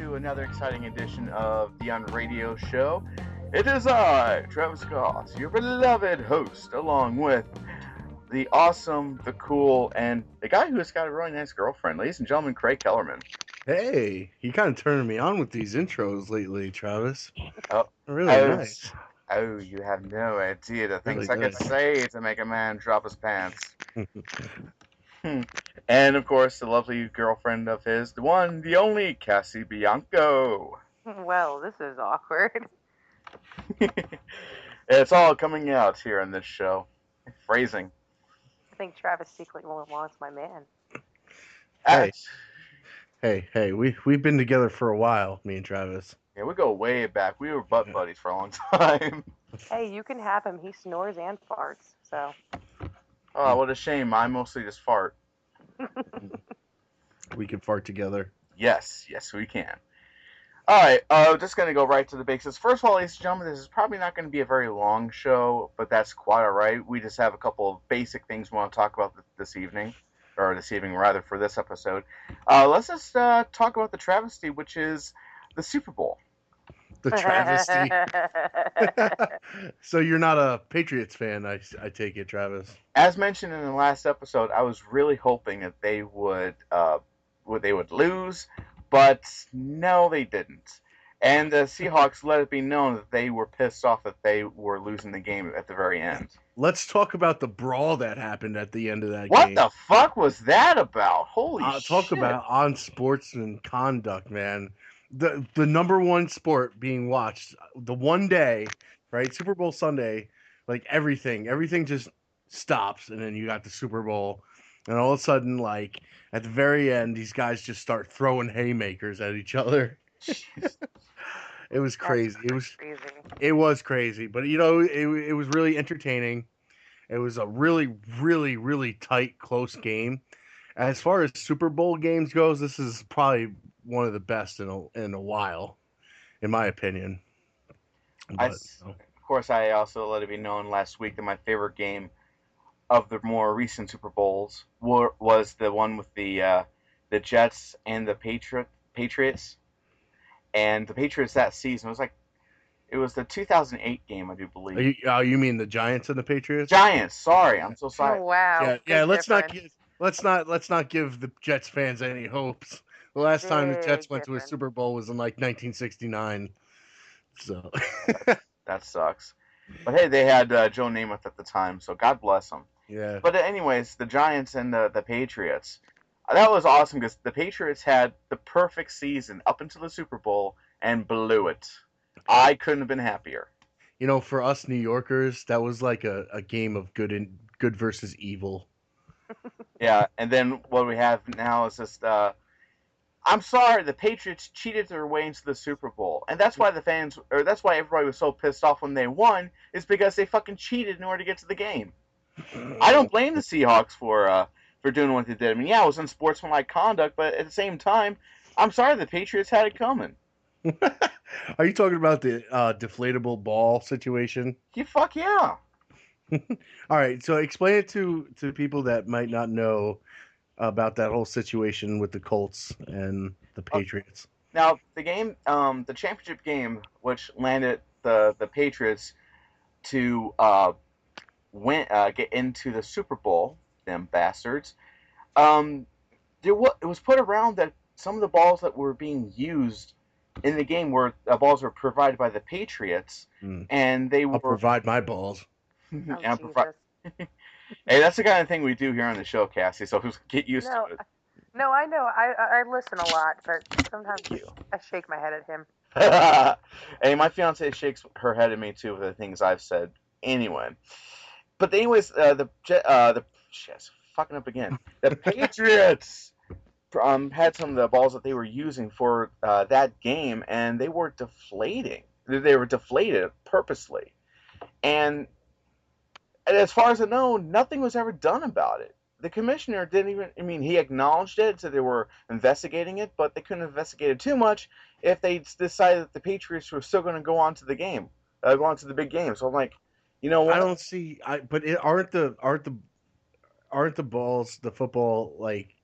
to another exciting edition of the UnRadio Show. It is I, Travis Goss, your beloved host, along with the awesome, the cool, and the guy who's got a really nice girlfriend. Ladies and gentlemen, Craig Kellerman. Hey, you kind of turning me on with these intros lately, Travis. Oh, Really oh, nice. oh, you have no idea the things Really I could nice. say to make a man drop his pants. And, of course, the lovely girlfriend of his, the one, the only, Cassie Bianco. Well, this is awkward. It's all coming out here in this show. Phrasing. I think Travis secretly wants my man. Hey, hey, we've been together for a while, me and Travis. Yeah, we go way back. We were butt buddies for a long time. Hey, you can have him. He snores and farts, so. Oh, what a shame. I mostly just fart. We can fart together. Yes, we can. Alright, just going to go right to the basics. First of all, ladies and gentlemen, this is probably not going to be a very long show, but that's quite alright. We just have a couple of basic things we want to talk about this evening, or this evening rather, for this episode. Let's just talk about the travesty, which is the Super Bowl. The travesty. So you're not a Patriots fan, I take it, Travis. As mentioned in the last episode, I was really hoping that they would lose, but no, they didn't. And the Seahawks let it be known that they were pissed off that they were losing the game at the very end. Let's talk about the brawl that happened at the end of that game. What the fuck was that about? Holy shit. Talk about unsportsman conduct, man. The number one sport being watched, the one day, right? Super Bowl Sunday, like everything just stops, and then you got the Super Bowl, and all of a sudden, like at the very end, these guys just start throwing haymakers at each other. It was crazy. It was crazy, but it was really entertaining. It was a really, really, really tight, close game. As far as Super Bowl games goes, this is probably one of the best in a while, in my opinion. But, of course, I also let it be known last week that my favorite game of the more recent Super Bowls was the one with the Jets and the Patriots. And the Patriots that season it was the 2008 game, I do believe. You mean the Giants and the Patriots? Giants. Sorry, I'm so sorry. Oh, wow. Yeah. Let's not give the Jets fans any hopes. The last time the Jets went to a Super Bowl was in 1969. So that sucks. But hey, they had Joe Namath at the time, so God bless them. Yeah. But anyways, the Giants and the Patriots. That was awesome because the Patriots had the perfect season up until the Super Bowl and blew it. I couldn't have been happier. For us New Yorkers, that was like a game of good versus evil. Yeah, and then what we have now is just I'm sorry, the Patriots cheated their way into the Super Bowl, and that's why that's why everybody was so pissed off when they won, is because they fucking cheated in order to get to the game. I don't blame the Seahawks for doing what they did. I mean, yeah, it was unsportsmanlike conduct, but at the same time, I'm sorry, the Patriots had it coming. Are you talking about the deflatable ball situation? Yeah, fuck yeah. All right, so explain it to people that might not know about that whole situation with the Colts and the Patriots. Now, the game, the championship game, which landed the Patriots to get into the Super Bowl, them bastards. It was put around that some of the balls that were being used in the game balls were provided by the Patriots, and they were provide my balls. Hey, that's the kind of thing we do here on the show, Cassie. So get used to it. No, I know. I listen a lot, but sometimes I shake my head at him. Hey, my fiance shakes her head at me too for the things I've said. Anyway, but anyways, fucking up again. The Patriots had some of the balls that they were using for that game, and they were deflating. They were deflated purposely, and as far as I know, nothing was ever done about it. The commissioner didn't even, I mean, he acknowledged it, so they were investigating it, but they couldn't investigate it too much if they decided that the Patriots were still going to go on to the game, go on to the big game. So I'm like, you know what? I don't see, aren't the balls, the football, like,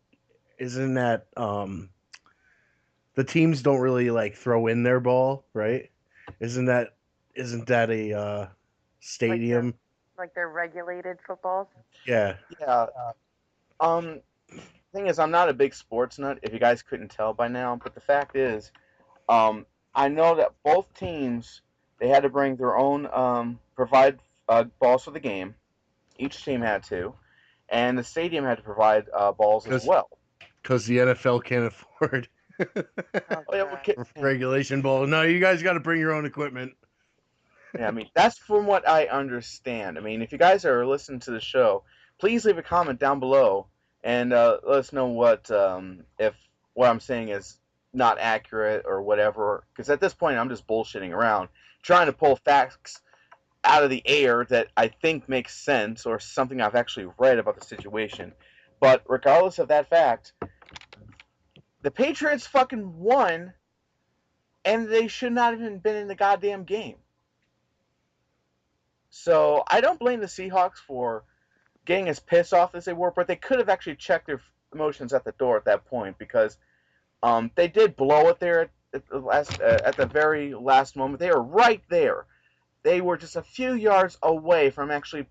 isn't that the teams don't really like throw in their ball, right? Isn't that a stadium? Like they're regulated footballs. Yeah. Yeah. Thing is, I'm not a big sports nut. If you guys couldn't tell by now, but the fact is, I know that both teams they had to bring their own provide balls for the game. Each team had to, and the stadium had to provide balls as well. Because the NFL can't afford Oh, Oh, yeah, God. regulation ball. No, you guys got to bring your own equipment. Yeah, I mean, that's from what I understand. I mean, if you guys are listening to the show, please leave a comment down below and let us know what if what I'm saying is not accurate or whatever. Because at this point, I'm just bullshitting around, trying to pull facts out of the air that I think makes sense or something I've actually read about the situation. But regardless of that fact, the Patriots fucking won, and they should not have even been in the goddamn game. So I don't blame the Seahawks for getting as pissed off as they were, but they could have actually checked their emotions at the door at that point because they did blow it there at the very last moment. They were right there. They were just a few yards away from actually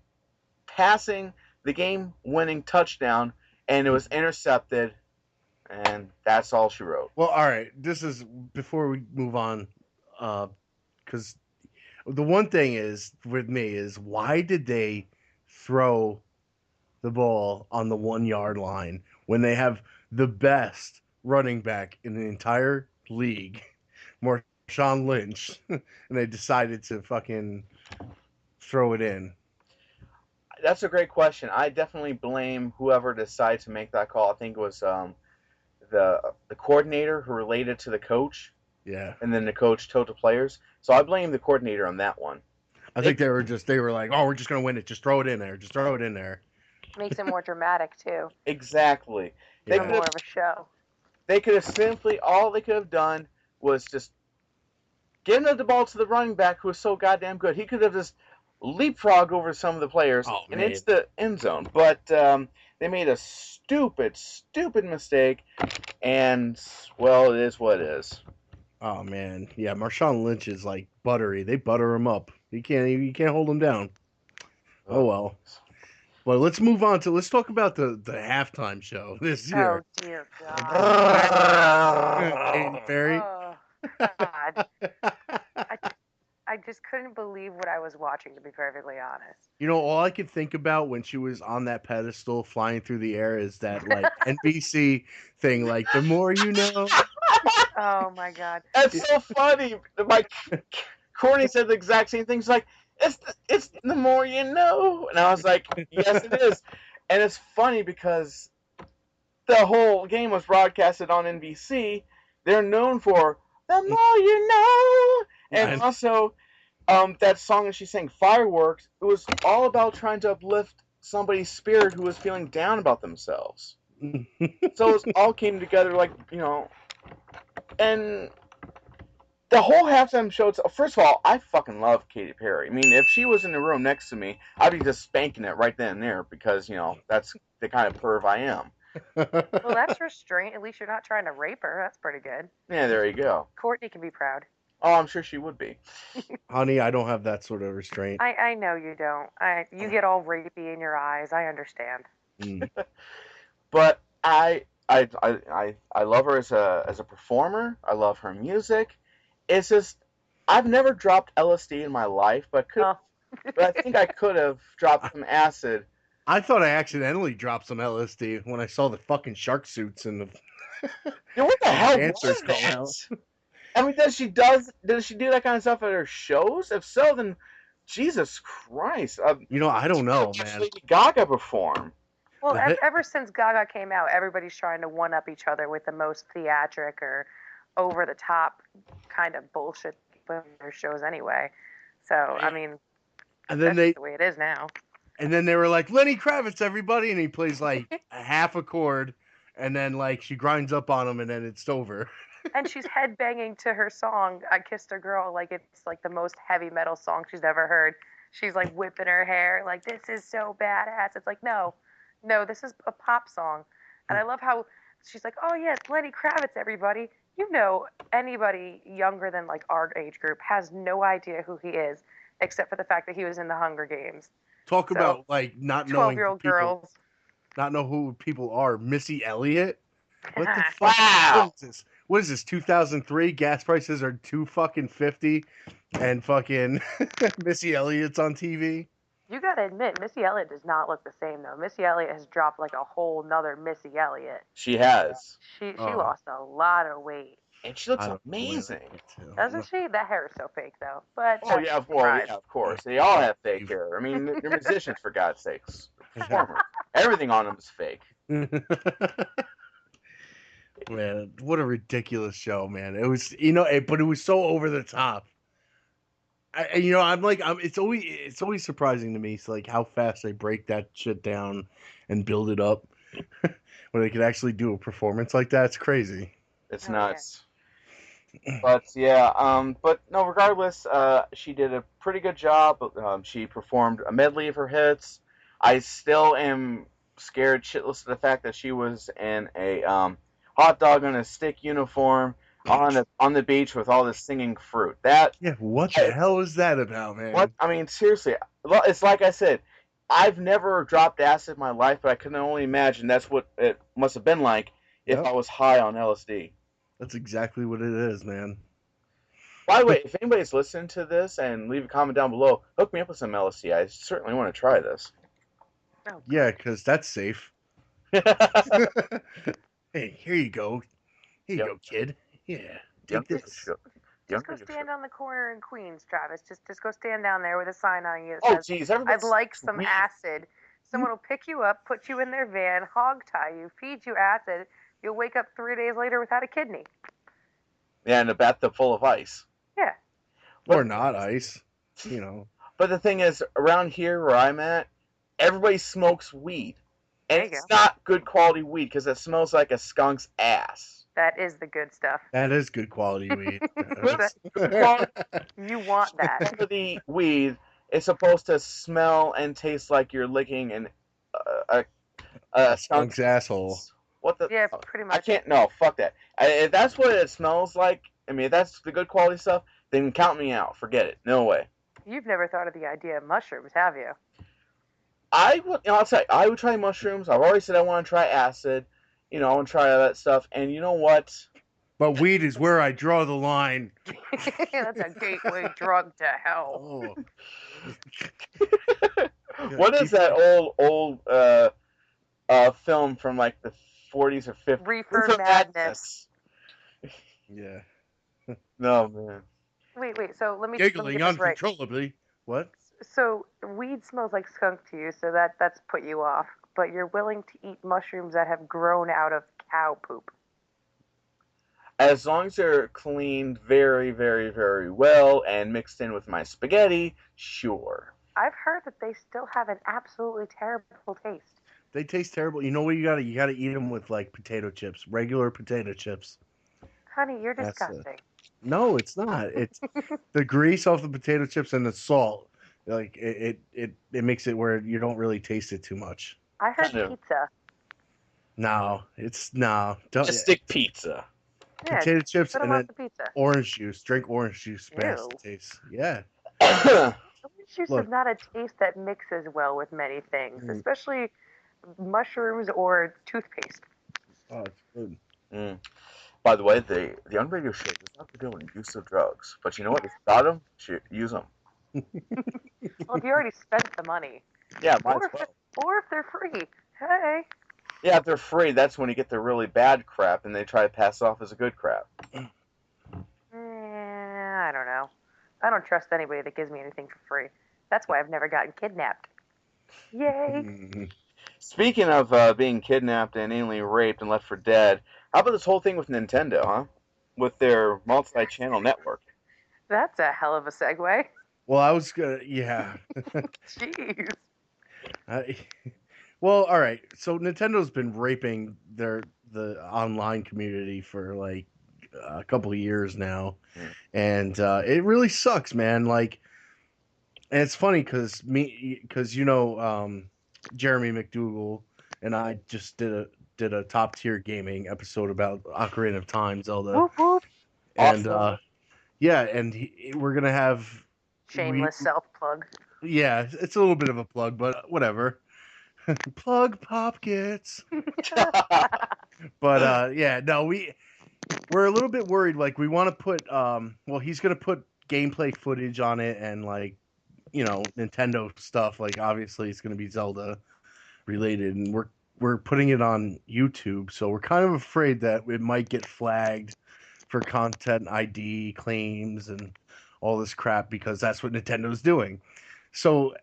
passing the game-winning touchdown, and it was intercepted, and that's all she wrote. Well, all right. This is before we move on, because the one thing is with me is why did they throw the ball on the 1 yard line when they have the best running back in the entire league, Marshawn Lynch, and they decided to fucking throw it in? That's a great question. I definitely blame whoever decided to make that call. I think it was the coordinator who related to the coach. Yeah. And then the coach told the players. So I blame the coordinator on that one. I think they were like, oh, we're just going to win it. Just throw it in there. Just throw it in there. Makes it more dramatic too. Exactly. Yeah. More of a show. They could have simply, all they could have done was just given the ball to the running back who was so goddamn good. He could have just leapfrogged over some of the players and it's the end zone. But they made a stupid mistake. And, well, it is what it is. Oh man, yeah, Marshawn Lynch is like buttery. They butter him up. You can't hold him down. Oh well. Well, let's move on to let's talk about the halftime show this year. Oh dear God. Katy Perry. Oh God. I just couldn't believe what I was watching, to be perfectly honest. You know, all I could think about when she was on that pedestal flying through the air is that like NBC thing, like the more you know. Oh my God. That's so funny. Like Courtney said the exact same thing. She's like, it's the more you know. And I was like, yes, it is. And it's funny because the whole game was broadcasted on NBC. They're known for the more you know. And also, that song that she sang, Fireworks, it was all about trying to uplift somebody's spirit who was feeling down about themselves. So it all came together like, you know. And the whole halftime show, first of all, I fucking love Katy Perry. I mean, if she was in the room next to me, I'd be just spanking it right then and there because, you know, that's the kind of perv I am. Well, that's restraint. At least you're not trying to rape her. That's pretty good. Yeah, there you go. Courtney can be proud. Oh, I'm sure she would be. Honey, I don't have that sort of restraint. I know you don't. You get all rapey in your eyes. I understand. But I love her as a performer. I love her music. It's just I've never dropped LSD in my life, but I think I could have dropped some acid. I thought I accidentally dropped some LSD when I saw the fucking shark suits and the. Dude, what the hell Answers was come that? out. I mean, does she do that kind of stuff at her shows? If so, then Jesus Christ. You know, I don't know, man. Lady Gaga perform. Well, ever since Gaga came out, everybody's trying to one-up each other with the most theatric or over-the-top kind of bullshit with their shows anyway. So, I mean, and then that's the way it is now. And then they were like, Lenny Kravitz, everybody, and he plays like a half a chord, and then like she grinds up on him, and then it's over. And she's headbanging to her song, I Kissed a Girl, like it's like the most heavy metal song she's ever heard. She's like whipping her hair, like, this is so badass. It's like, no, this is a pop song. And I love how she's like, oh yeah, it's Lenny Kravitz, everybody. You know, anybody younger than like our age group has no idea who he is, except for the fact that he was in the Hunger Games. Talk So, about like not knowing who 12-year-old people, girls. not know who people are. Missy Elliott. What the fuck? Wow. What is this? What is this? 2003? Gas prices are $2.50, and fucking Missy Elliott's on TV. You gotta admit, Missy Elliott does not look the same though. Missy Elliott has dropped like a whole nother Missy Elliott. She has. She Oh. lost a lot of weight. And she looks I don't know where amazing. that went to. Doesn't she? That hair is so fake though. But Oh, yeah, well, surprise. yeah, of course. They all have fake hair. I mean, they're musicians, for God's sakes. Performers. Everything on them is fake. Man, what a ridiculous show, man. It was, but it was so over the top. It's always surprising to me. It's like how fast they break that shit down and build it up when they could actually do a performance like that. It's crazy. It's Oh, nuts. But yeah, but no, regardless, she did a pretty good job. She performed a medley of her hits. I still am scared shitless of the fact that she was in a hot dog on a stick uniform on the beach with all this singing fruit. What the hell is that about, man? What? I mean, seriously, it's like I said, I've never dropped acid in my life, but I can only imagine that's what it must have been like if Yep. I was high on LSD. That's exactly what it is, man. By the way, if anybody's listening to this and leave a comment down below, hook me up with some LSD. I certainly want to try this. Oh, Yeah, because that's safe. Hey, here you go. Here you go, kid. Yeah, take this. Just go stand on the corner in Queens, Travis. Just go stand down there with a sign on you that Oh, says, geez, I'd everybody's like some sweet. acid. Someone will pick you up, put you in their van, hog tie you, feed you acid. You'll wake up 3 days later without a kidney. Yeah, in a bathtub full of ice. Yeah. Or not ice, But the thing is, around here where I'm at, everybody smokes weed. And There you it's go. not good quality weed because it smells like a skunk's ass. That is the good stuff. That is good quality weed. You want that. Quality weed is supposed to smell and taste like you're licking a Skunk's asshole. What the? Yeah, pretty I much. can't. No, fuck that. If that's what it smells like, I mean, if that's the good quality stuff, then count me out. Forget it. No way. You've never thought of the idea of mushrooms, have you? I would. I'll tell you, I would try mushrooms. I've already said I want to try acid. I want to try all that stuff. And you know what? But weed is where I draw the line. That's a gateway drug to hell. Oh. What is that old film from like the 40s or 50s? Reefer Madness. Yeah. No, man. Wait. So let me Giggling get this right. uncontrollably. What? So weed smells like skunk to you, so that's put you off. But you're willing to eat mushrooms that have grown out of cow poop. As long as they're cleaned very, very, very well and mixed in with my spaghetti, sure. I've heard that they still have an absolutely terrible taste. They taste terrible. You know what you gotta eat them with like potato chips, regular potato chips. Honey, you're That's it. disgusting. No, it's not. It's the grease off the potato chips and the salt. Like it makes it where you don't really taste it too much. I heard Kind of. pizza. No, don't. Just stick pizza. Yeah, Potato chips put and them then on the pizza. orange juice. Drink orange juice. Best Ew. taste. Yeah. Orange juice Look. is not a taste that mixes well with many things, Mm. especially mushrooms or toothpaste. Oh, it's good. Mm. By the way, the UnRadio Show does not condone use of drugs. But you know what? If you got them, use them. Well, if you already spent the money. Yeah, might as well. Or if they're free. Hey. Yeah, if they're free, that's when you get the really bad crap and they try to pass it off as a good crap. I don't know. I don't trust anybody that gives me anything for free. That's why I've never gotten kidnapped. Yay. Mhm. Speaking of being kidnapped and anally raped and left for dead, how about this whole thing with Nintendo, huh? With their multi-channel network. That's a hell of a segue. Well, I was gonna. Yeah. Jeez. Well, all right. So Nintendo's been raping the online community for like a couple of years now, and it really sucks, man. Like, and it's funny because Jeremy McDougal and I just did did a top tier gaming episode about Ocarina of Time, Zelda, Whoop whoop. and Awesome. yeah, and we're gonna have Shameless self plug. yeah, it's a little bit of a plug, but whatever. Plug Popkits. But yeah, no, we're a little bit worried. Like we want to put well, he's gonna put gameplay footage on it and like Nintendo stuff. Like obviously it's gonna be Zelda related, and we're putting it on YouTube, so we're kind of afraid that it might get flagged for content ID claims and all this crap because that's what Nintendo's doing. So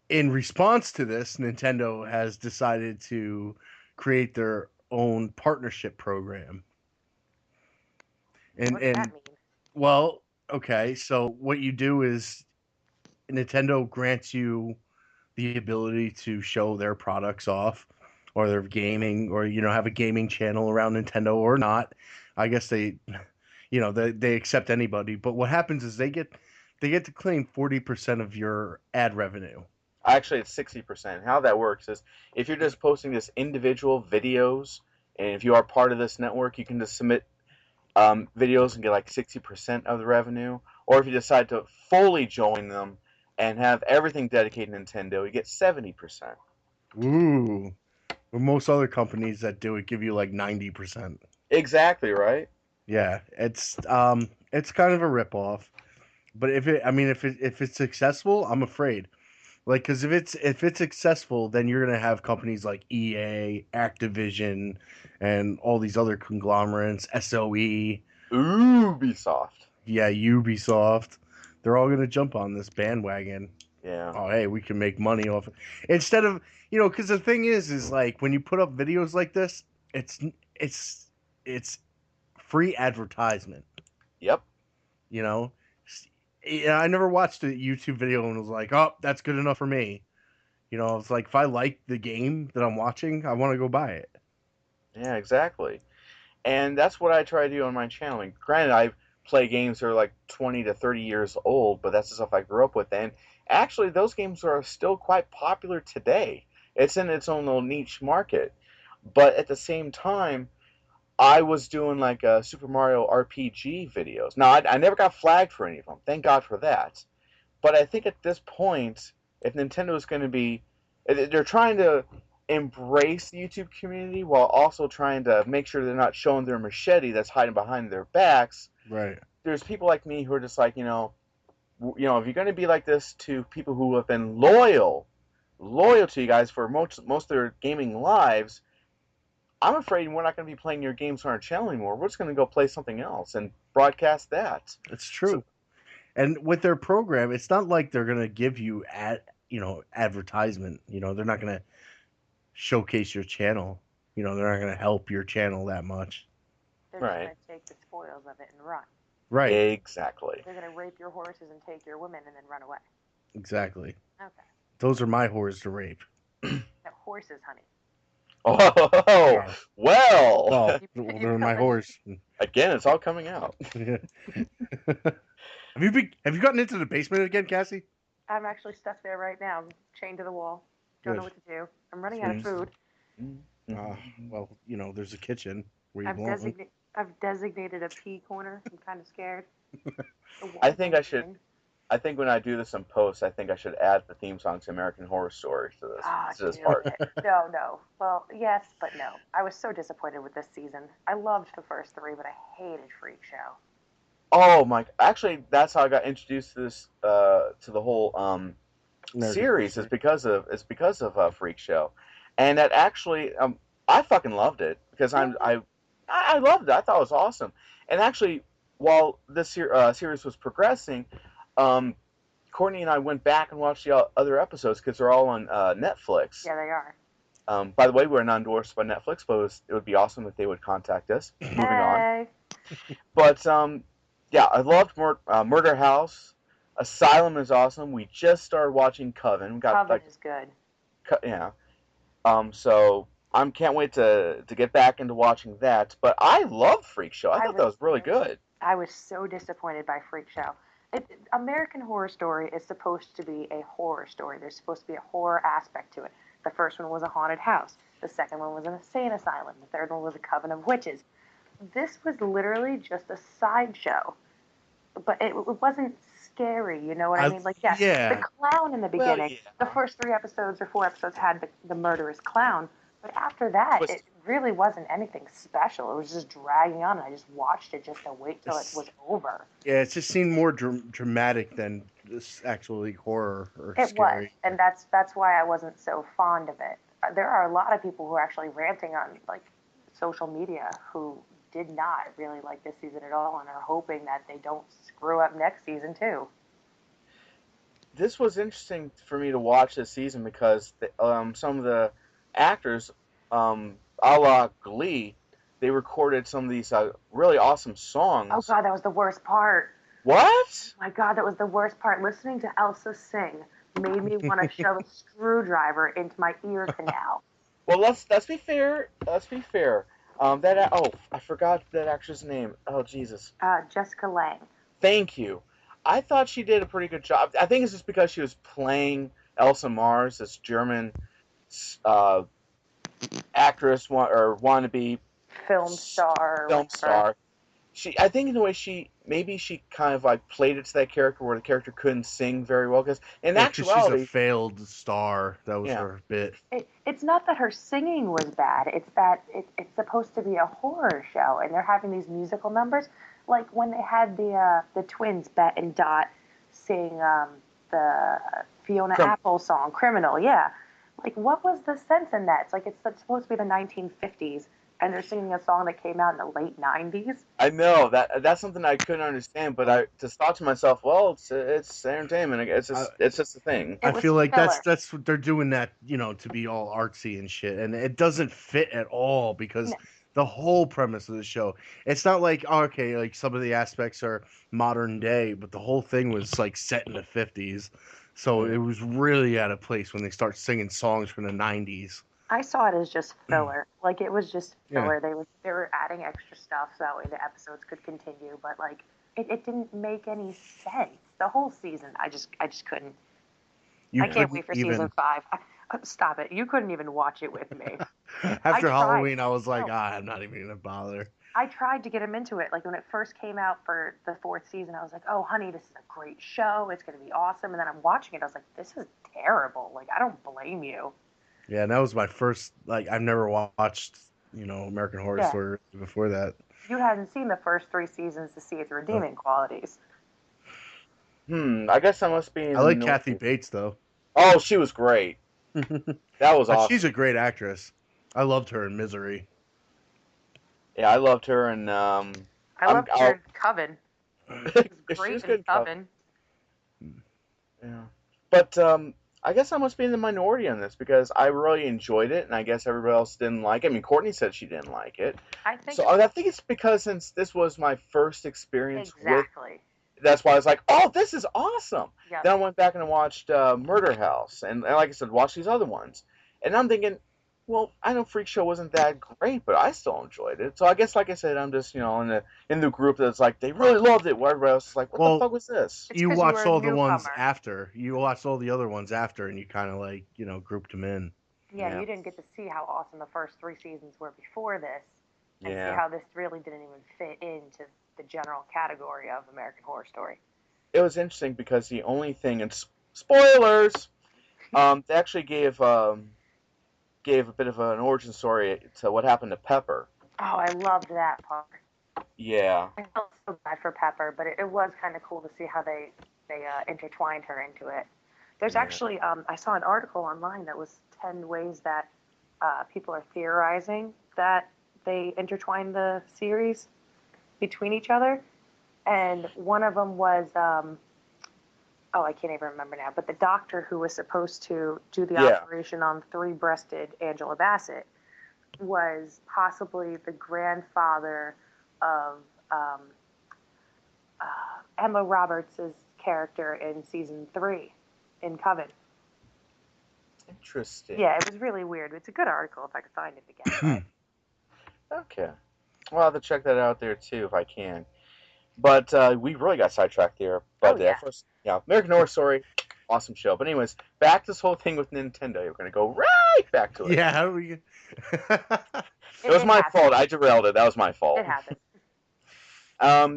in response to this, Nintendo has decided to create their own partnership program. What does that mean? Well, okay, so what you do is Nintendo grants you the ability to show their products off or their gaming or have a gaming channel around Nintendo or not. I guess they accept anybody, but what happens is they get to claim 40% of your ad revenue. Actually, it's 60%. How that works is if you're just posting this individual videos, and if you are part of this network, you can just submit videos and get like 60% of the revenue. Or if you decide to fully join them and have everything dedicated to Nintendo, you get 70%. Ooh. But most other companies that do it give you like 90%. Exactly, right? Yeah, it's kind of a ripoff. But if it's successful, I'm afraid. Like, because if it's successful, then you're gonna have companies like EA, Activision, and all these other conglomerates, SOE, Ubisoft. yeah, Ubisoft. They're all gonna jump on this bandwagon. Yeah. Oh, hey, we can make money off it. Instead of because the thing is like when you put up videos like this, it's free advertisement. Yep. Yeah, I never watched a YouTube video and was like, oh, that's good enough for me. It's like if I like the game that I'm watching, I want to go buy it. Yeah, exactly. And that's what I try to do on my channel. And granted, I play games that are like 20 to 30 years old, but that's the stuff I grew up with. And actually, those games are still quite popular today. It's in its own little niche market. But at the same time, I was doing like Super Mario RPG videos. Now, I never got flagged for any of them. Thank God for that. But I think at this point, if Nintendo is going to be, they're trying to embrace the YouTube community while also trying to make sure they're not showing their machete that's hiding behind their backs. Right. There's people like me who are just like, if you're going to be like this to people who have been loyal to you guys for most of their gaming lives, I'm afraid we're not going to be playing your games on our channel anymore. We're just going to go play something else and broadcast that. It's true. And with their program, it's not like they're going to give you advertisement. They're not going to showcase your channel. They're not going to help your channel that much. They're just going to take the spoils of it and run. Right. Exactly. They're going to rape your horses and take your women and then run away. Exactly. Okay. Those are my whores to rape. The horses, honey. Oh, well. Oh, they're my whores. Again, it's all coming out. Have you gotten into the basement again, Cassie? I'm actually stuck there right now, chained to the wall. Don't know what to do. I'm running out of food. Well, there's a kitchen where I've designated a pee corner. I'm kind of scared. I think when I do this in post, I think I should add the theme song to American Horror Story to this part. No. Well, yes, but no. I was so disappointed with this season. I loved the first 3, but I hated Freak Show. Oh my! Actually, that's how I got introduced to this to the whole series. It's because of Freak Show, and that actually I fucking loved it because I loved it. I thought it was awesome. And actually, while this series was progressing, Courtney and I went back and watched the other episodes because they're all on Netflix. Yeah, they are. By the way, we're not endorsed by Netflix, but it would be awesome if they would contact us. Moving on. But yeah, I loved Murder House. Asylum is awesome. We just started watching Coven. Coven is good. Yeah. So I can't wait to get back into watching that. But I love Freak Show. I thought that was really good. I was so disappointed by Freak Show. American Horror Story is supposed to be a horror story. There's supposed to be a horror aspect to it. The first one was a haunted house. The second one was an insane asylum. The third one was a coven of witches. This was literally just a sideshow, but it wasn't scary. You know what I mean? Like, yes, yeah. the clown in the beginning. Well, yeah. The first 3 episodes or 4 episodes had the murderous clown, but after that, it really wasn't anything special. It was just dragging on, and I just watched it just to wait till it was over. Yeah, it just seemed more dramatic than this actually horror or scary. It was, and that's why I wasn't so fond of it. There are a lot of people who are actually ranting on like social media who did not really like this season at all and are hoping that they don't screw up next season too. This was interesting for me to watch this season because some of the actors, a la Glee, they recorded some of these really awesome songs. Oh God, that was the worst part. What? Oh my God, that was the worst part. Listening to Elsa sing made me want to shove a screwdriver into my ear canal. Well, let's be fair. Let's be fair. I forgot that actress' name. Oh Jesus. Jessica Lange. Thank you. I thought she did a pretty good job. I think it's just because she was playing Elsa Mars, this German actress or wannabe film star. I think in the way she kind of like played it to that character where the character couldn't sing very well because in actuality she's a failed star. That was her bit. It's not that her singing was bad. It's that it's supposed to be a horror show, and they're having these musical numbers. Like when they had the twins, Bet and Dot, sing the Fiona Apple song, Criminal, yeah. Like, what was the sense in that? It's like it's supposed to be the 1950s, and they're singing a song that came out in the late 90s. I know, that's something I couldn't understand, but I just thought to myself, well, it's entertainment. It's just a thing. I feel like that's what they're doing that, to be all artsy and shit, and it doesn't fit at all because... No. The whole premise of the show. It's not like, like some of the aspects are modern day, but the whole thing was like set in the 50s. So it was really out of place when they start singing songs from the 90s. I saw it as just filler. Like it was just filler. Yeah. They were adding extra stuff so that way the episodes could continue, but like it didn't make any sense. The whole season, I just couldn't. I can't wait for season 5. Stop it. You couldn't even watch it with me. After Halloween, I was like, I'm not even going to bother. I tried to get him into it. Like, when it first came out for the 4th season, I was like, oh, honey, this is a great show. It's going to be awesome. And then I'm watching it. I was like, this is terrible. Like, I don't blame you. Yeah, and that was my first, I've never watched, American Horror Story before that. You hadn't seen the first 3 seasons to see its redeeming qualities. I guess I must be... I like Kathy Bates, though. Oh, she was great. That was awesome. She's a great actress. I loved her in Misery. Yeah, I loved her in... I loved her in Coven. She was great in Coven. Yeah. But I guess I must be in the minority on this because I really enjoyed it, and I guess everybody else didn't like it. I mean, Courtney said she didn't like it. I think it's because since this was my first experience with... That's why I was like, oh, this is awesome. Yep. Then I went back and watched Murder House. And like I said, watched these other ones. And I'm thinking, well, I know Freak Show wasn't that great, but I still enjoyed it. So I guess, like I said, I'm just, in the group that's like, they really loved it. Where everybody else is like, what the fuck was this? You watched all the ones after. You watched all the other ones after, and you kind of, grouped them in. Yeah, you didn't get to see how awesome the first 3 seasons were before this. And see how this really didn't even fit into the general category of American Horror Story. It was interesting because the only thing, and spoilers, they actually gave a bit of an origin story to what happened to Pepper. Oh, I loved that part. Yeah. I felt so bad for Pepper, but it was kind of cool to see how they intertwined her into it. There's actually, I saw an article online that was 10 ways that people are theorizing that they intertwined the series between each other, and one of them was I can't even remember now, but the doctor who was supposed to do the operation on 3-breasted Angela Bassett was possibly the grandfather of Emma Roberts' character in season 3 in Coven. Interesting. Yeah, it was really weird. It's a good article if I could find it again. Okay. Well, I'll have to check that out there, too, if I can. But we really got sidetracked there. But first, American Horror Story. awesome show. But anyways, back to this whole thing with Nintendo. You're going to go right back to it. Yeah, how do we get... It was my fault. I derailed it. That was my fault. It happened.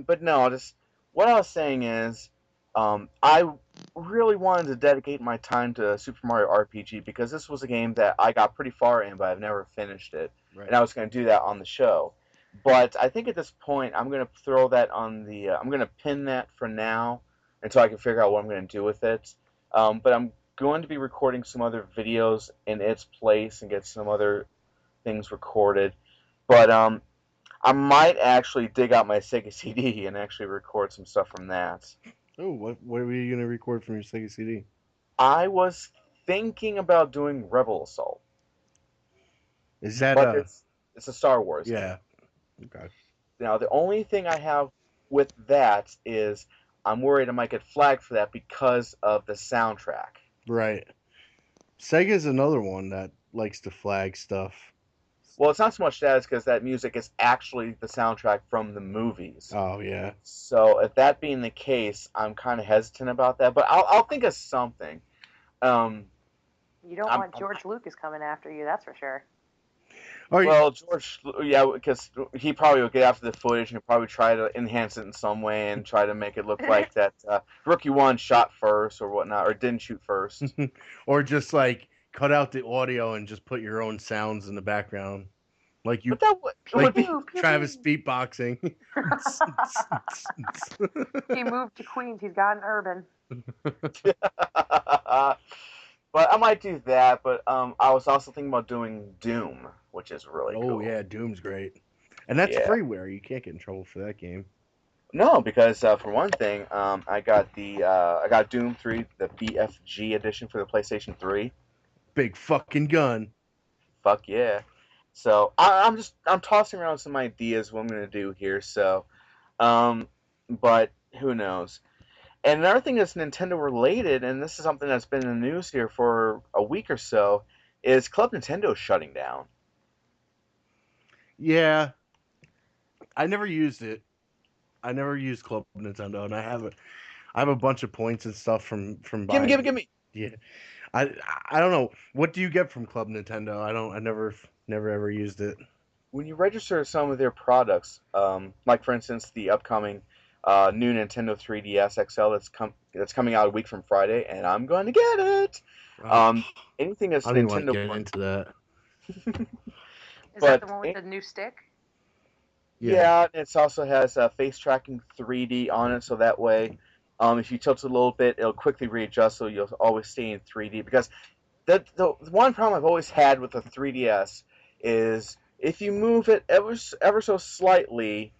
But no, just what I was saying is, I really wanted to dedicate my time to Super Mario RPG because this was a game that I got pretty far in, but I've never finished it, and I was going to do that on the show. But I think at this point, I'm going to throw that on the. I'm going to pin that for now until I can figure out what I'm going to do with it. But I'm going to be recording some other videos in its place and get some other things recorded. But I might actually dig out my Sega CD and actually record some stuff from that. Oh, what were you going to record from your Sega CD? I was thinking about doing Rebel Assault. Is that but it's a Star Wars game. Yeah. Okay. Now, the only thing I have with that is I'm worried I might get flagged for that because of the soundtrack. Right. Sega's another one that likes to flag stuff. Well, it's not so much that, it's because that music is actually the soundtrack from the movies. Oh, yeah. So, if that being the case, I'm kind of hesitant about that, but I'll think of something. You don't want George Lucas coming after you, that's for sure. Well, George, yeah, because he probably will get after the footage and probably try to enhance it in some way and try to make it look like that Rookie One shot first or whatnot, or didn't shoot first. Or just, like, cut out the audio and just put your own sounds in the background. Like you, but that would be Travis beatboxing. He moved to Queens. He's gotten urban. But I might do that. But I was also thinking about doing Doom, which is really cool. Oh yeah, Doom's great, and that's freeware. You can't get in trouble for that game. No, because for one thing, I got Doom 3, the BFG edition for the PlayStation 3. Big fucking gun. Fuck yeah. So I'm tossing around some ideas what I'm gonna do here. So, but who knows? And another thing that's Nintendo related, and this is something that's been in the news here for a week or so, is Club Nintendo shutting down. Yeah, I never used it. I never used Club Nintendo, and I have a bunch of points and stuff from buying. Give me. Yeah, I don't know. What do you get from Club Nintendo? I never ever used it. When you register some of their products, like for instance the upcoming new Nintendo 3DS XL that's coming out a week from Friday, and I'm going to get it. Anything that's I don't Nintendo. want to get into that. Is that the one with the new stick? Yeah, it also has face tracking 3D on it, so that way, if you tilt it a little bit, it'll quickly readjust, so you'll always stay in 3D. Because the one problem I've always had with the 3DS is if you move it ever so slightly,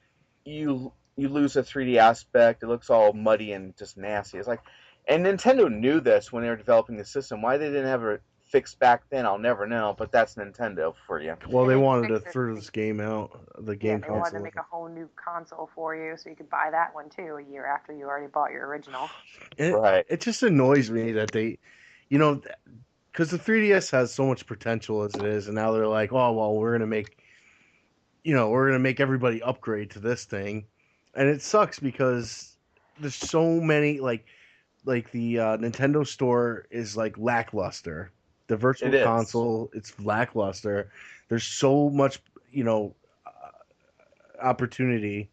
you lose the 3D aspect. It looks all muddy and just nasty. It's like, and Nintendo knew this when they were developing the system. Why they didn't have it fixed back then, I'll never know. But that's Nintendo for you. Well, they wanted to throw this game out, the game they console. wanted to make a whole new console for you, so you could buy that one too a year after you already bought your original. Right. It just annoys me that they, because the 3DS has so much potential as it is, and now they're like, oh well, we're gonna make everybody upgrade to this thing. And it sucks because there's so many like the Nintendo store is like lackluster. The virtual console, it's lackluster. There's so much, opportunity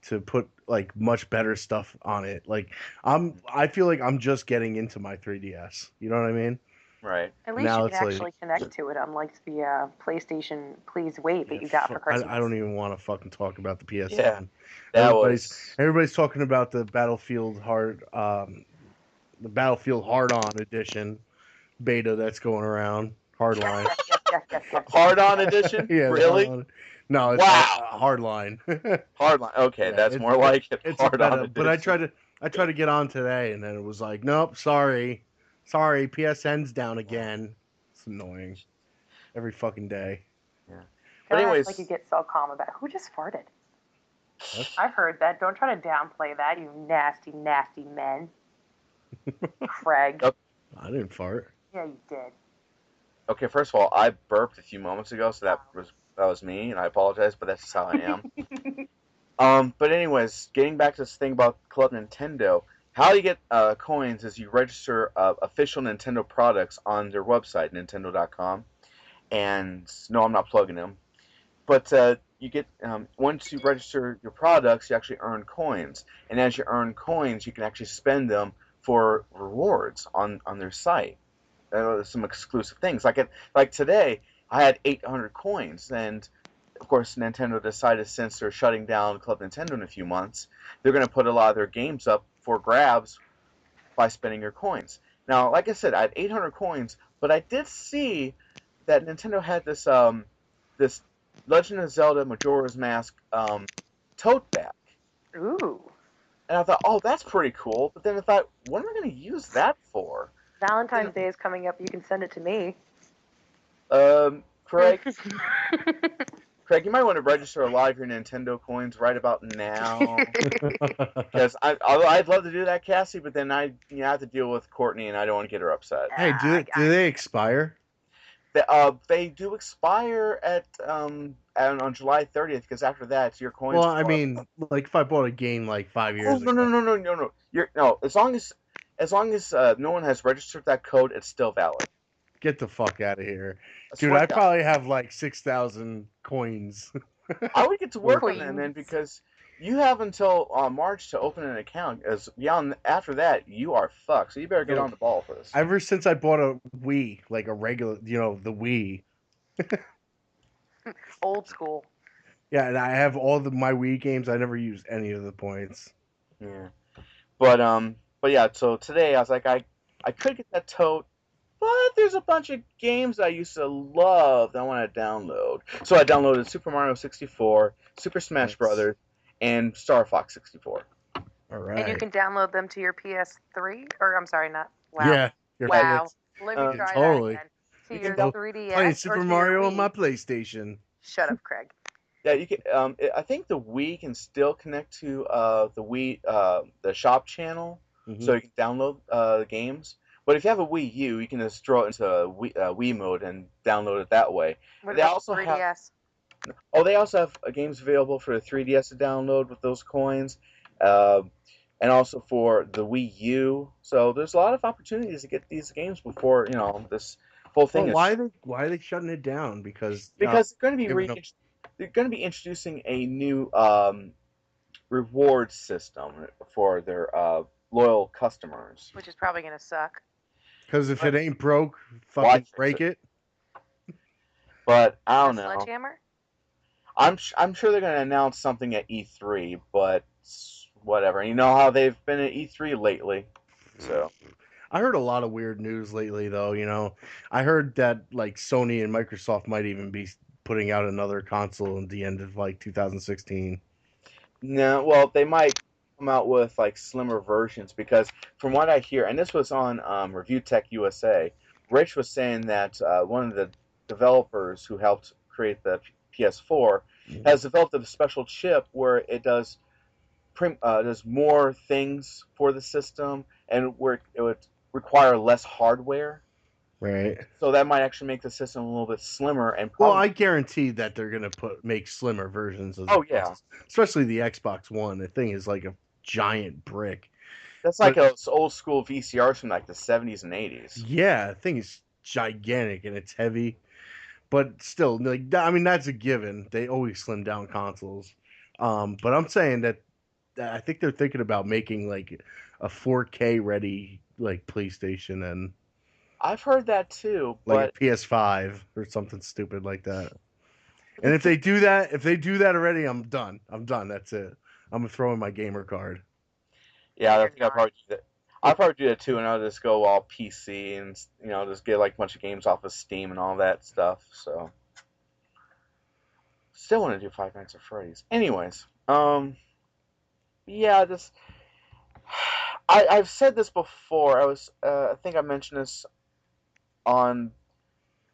to put like much better stuff on it. Like I feel like I'm just getting into my 3DS. You know what I mean? Right. At least you can actually connect to it, unlike the PlayStation Please Wait that you got for Christmas. I don't even want to fucking talk about the PS7. Yeah, everybody's talking about the Battlefield Hard-On edition beta that's going around. Hardline. Hard-On edition? Yeah, really? No, it's Hardline. Hardline. Okay, yeah, that's more like it. It's Hard-On edition. But I tried to get on today, and then it was like, nope, sorry, PSN's down again. It's annoying. Every fucking day. Yeah. But anyways, like you get so calm about it. Who just farted? What? I've heard that. Don't try to downplay that, you nasty, nasty men. Craig. Nope. I didn't fart. Yeah, you did. Okay, first of all, I burped a few moments ago, so that was me, and I apologize, but that's just how I am. But anyways, getting back to this thing about Club Nintendo, How you get coins is you register official Nintendo products on their website, Nintendo.com. And no, I'm not plugging them. But you get once you register your products, you actually earn coins, and as you earn coins, you can actually spend them for rewards on their site. Some exclusive things like today, I had 800 coins, and of course, Nintendo decided since they're shutting down Club Nintendo in a few months, they're going to put a lot of their games up for grabs by spending your coins. Now, like I said, I had 800 coins, but I did see that Nintendo had this Legend of Zelda Majora's Mask tote bag. Ooh. And I thought, oh, that's pretty cool. But then I thought, what am I going to use that for? Valentine's Day is coming up. You can send it to me. Craig, you might want to register a lot of your Nintendo coins right about now. Because I'd love to do that, Cassie, but then I have to deal with Courtney, and I don't want to get her upset. Hey, do they expire? They do expire on July 30th, because after that, your coins. Well, I mean, like if I bought a game like 5 years ago. No. As long as no one has registered that code, it's still valid. Get the fuck out of here, dude! I probably have like 6,000 coins. I would get to work on that, man, because you have until March to open an account. After that, you are fucked. So you better get on the ball for this. Ever since I bought a Wii, like a regular, the Wii. Old school. Yeah, and I have all my Wii games. I never used any of the points. Yeah, but yeah. So today I was like, I could get that tote, but there's a bunch of games I used to love that I want to download. So I downloaded Super Mario 64, Super Smash Brothers, and Star Fox 64. All right. And you can download them to your PS3, or I'm sorry, not. Wow. Yeah. Wow. Let me try totally. that again. To your 3DS. Playing Super Mario on my PlayStation. Shut up, Craig. Yeah, you can. I think the Wii can still connect to the Wii, the shop channel, so you can download the games. But if you have a Wii U, you can just throw it into Wii mode and download it that way. What about the 3DS? They also have games available for the 3DS to download with those coins, and also for the Wii U. So there's a lot of opportunities to get these games before this whole thing. Well, why are they shutting it down? Because they're going to be introducing a new reward system for their loyal customers, which is probably going to suck. Because if it ain't broke, fucking break it. But I don't know. Sledgehammer? I'm sure they're going to announce something at E3, but whatever. You know how they've been at E3 lately. So I heard a lot of weird news lately, though. I heard that like Sony and Microsoft might even be putting out another console at the end of like 2016. No, well, they might come out with like slimmer versions, because from what I hear, and this was on Review Tech USA, Rich was saying that one of the developers who helped create the PS4 has developed a special chip where it does more things for the system, and where it would require less hardware. Right. So that might actually make the system a little bit slimmer. And well, I guarantee that they're gonna make slimmer versions of. Especially the Xbox One. The thing is like a giant brick. That's like those old school VCRs from like the 70s and 80s. Yeah, the thing is gigantic and it's heavy, but still, like, I mean, that's a given. They always slim down consoles. But I'm saying that I think they're thinking about making like a 4K ready like PlayStation, and I've heard that too. Like a PS5 or something stupid like that. And if they do that already, I'm done. That's it. I'm gonna throw in my gamer card. Yeah, I think I'll probably do that. I'll probably do that too, and I'll just go all PC and just get like a bunch of games off of Steam and all that stuff. So, still want to do Five Nights at Freddy's. Anyways, yeah, I've said this before. I think I mentioned this on.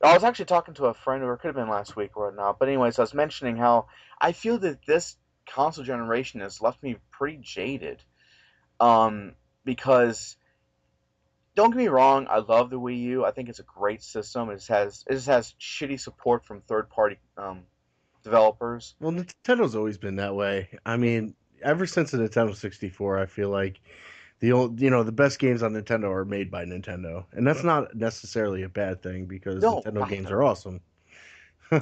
I was actually talking to a friend, or it could have been last week or whatnot. But anyways, I was mentioning how I feel that this console generation has left me pretty jaded. Because don't get me wrong, I love the Wii U. I think it's a great system. It just has shitty support from third-party developers. Well, Nintendo's always been that way. I mean, ever since the Nintendo 64, I feel like The best games on Nintendo are made by Nintendo, and that's not necessarily a bad thing because No, Nintendo games are awesome. no,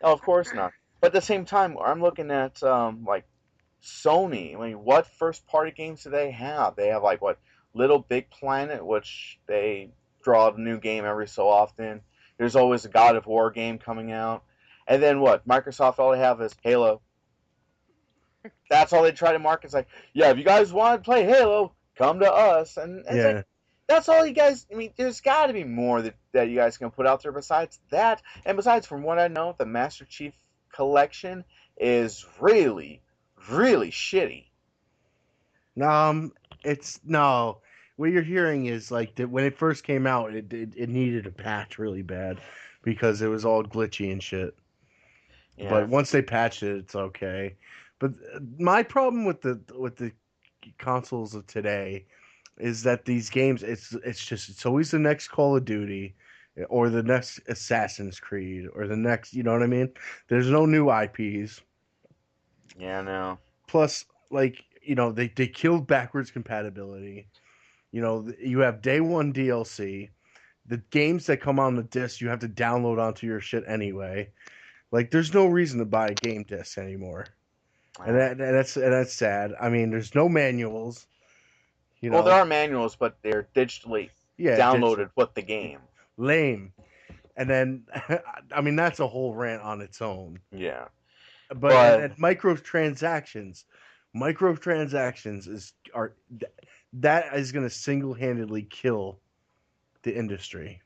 of course not. But at the same time, I'm looking at like Sony. I mean, what first party games do they have? They have like what Little Big Planet, which they draw a new game every so often. There's always a God of War game coming out, and then what? Microsoft, all they have is Halo. That's all they try to market. It's like, yeah, if you guys want to play Halo, come to us. And it's like, Yeah. that's all you guys. I mean, there's got to be more that you guys can put out there besides that. And besides, from what I know, the Master Chief Collection is really, really shitty. It's no. What you're hearing is like that when it first came out, it needed a patch really bad because it was all glitchy and shit. Yeah. But once they patched it, it's okay. But my problem with the consoles of today is that these games, it's always the next Call of Duty or the next Assassin's Creed or the next, you know what I mean? There's no new IPs. Yeah, no. Plus, like, they killed backwards compatibility. You have day one DLC. The games that come on the disc, you have to download onto your shit anyway. Like, there's no reason to buy a game disc anymore, and that's sad. I mean, there's no manuals. Well, there are manuals, but they're digitally downloaded with the game. Lame. And then, I mean, that's a whole rant on its own. Yeah. But and microtransactions that is going to single-handedly kill the industry.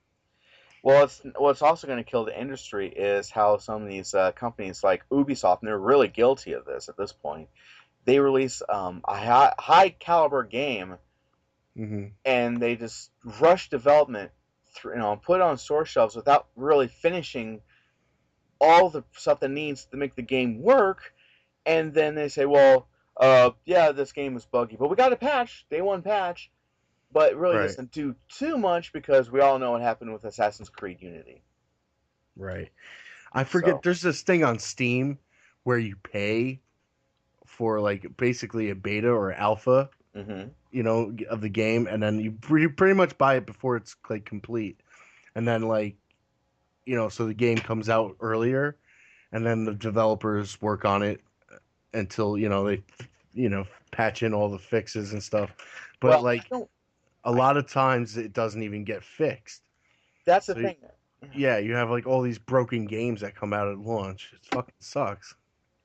Well, what's also going to kill the industry is how some of these companies like Ubisoft, and they're really guilty of this at this point, they release a high caliber game, and they just rush development, put it on store shelves without really finishing all the stuff that needs to make the game work, and then they say, well, yeah, this game is buggy, but we got a patch, day one patch. But it really doesn't do too much because we all know what happened with Assassin's Creed Unity. Right. I forget, there's this thing on Steam where you pay for, like, basically a beta or alpha, of the game, and then you pretty much buy it before it's, like, complete. And then, like, so the game comes out earlier, and then the developers work on it until, they, patch in all the fixes and stuff. But, a lot of times it doesn't even get fixed. That's the thing. Yeah, you have like all these broken games that come out at launch. It fucking sucks.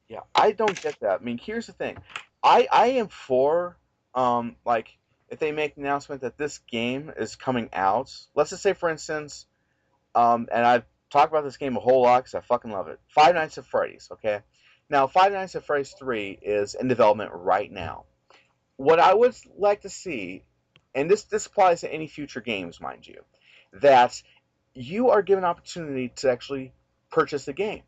Yeah, I don't get that. I mean, here's the thing. I am for like if they make an announcement that this game is coming out. Let's just say, for instance, and I've talked about this game a whole lot because I fucking love it. Five Nights at Freddy's. Okay, now Five Nights at Freddy's 3 is in development right now. What I would like to see, and this applies to any future games, mind you, that you are given opportunity to actually purchase the game.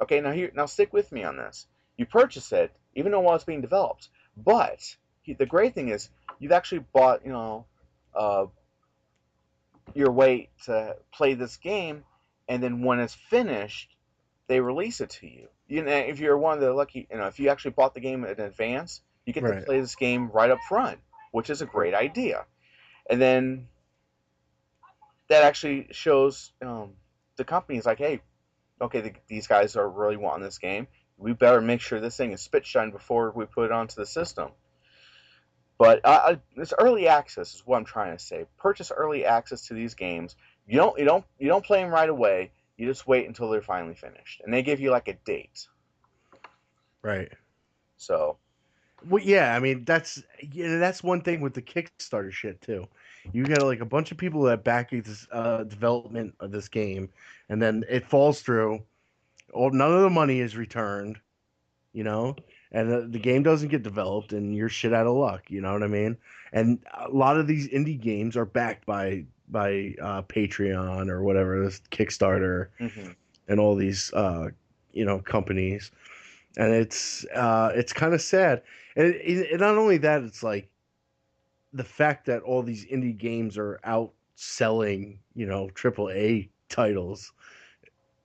Okay, now stick with me on this. You purchase it, even though while it's being developed. But the great thing is you've actually bought, your way to play this game, and then when it's finished, they release it to you. If you're one of the lucky, if you actually bought the game in advance, you get to play this game right up front, which is a great idea. And then that actually shows the companies like, hey, okay, these guys are really wanting this game. We better make sure this thing is spit shine before we put it onto the system. But it's early access is what I'm trying to say. Purchase early access to these games. You don't play them right away. You just wait until they're finally finished, and they give you like a date. Right. So. Well, yeah, I mean that's one thing with the Kickstarter shit too. You get like a bunch of people that back this development of this game, and then it falls through. None of the money is returned, and the game doesn't get developed, and you're shit out of luck. You know what I mean? And a lot of these indie games are backed by Patreon or whatever, this Kickstarter, and all these companies, and it's kind of sad. And not only that, it's like the fact that all these indie games are outselling, AAA titles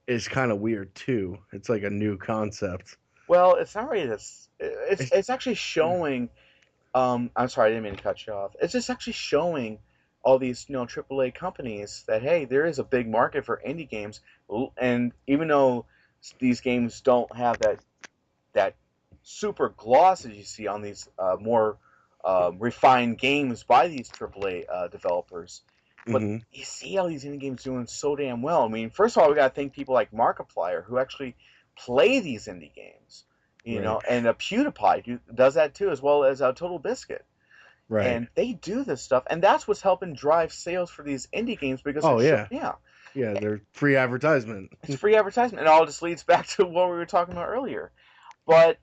is kind of weird too. It's like a new concept. Well, it's not really this. It's actually showing I'm sorry, I didn't mean to cut you off. It's just actually showing all these, AAA companies that hey, there is a big market for indie games, and even though these games don't have that super gloss as you see on these more refined games by these AAA developers, but Hmm. you see all these indie games doing so damn well. I mean, first of all, we got to thank people like Markiplier who actually play these indie games, Right. and PewDiePie does that too, as well as Total Biscuit. Right. And they do this stuff, and that's what's helping drive sales for these indie games because Oh yeah. yeah, Yeah, they're free advertisement. it's free advertisement. It all just leads back to what we were talking about earlier. But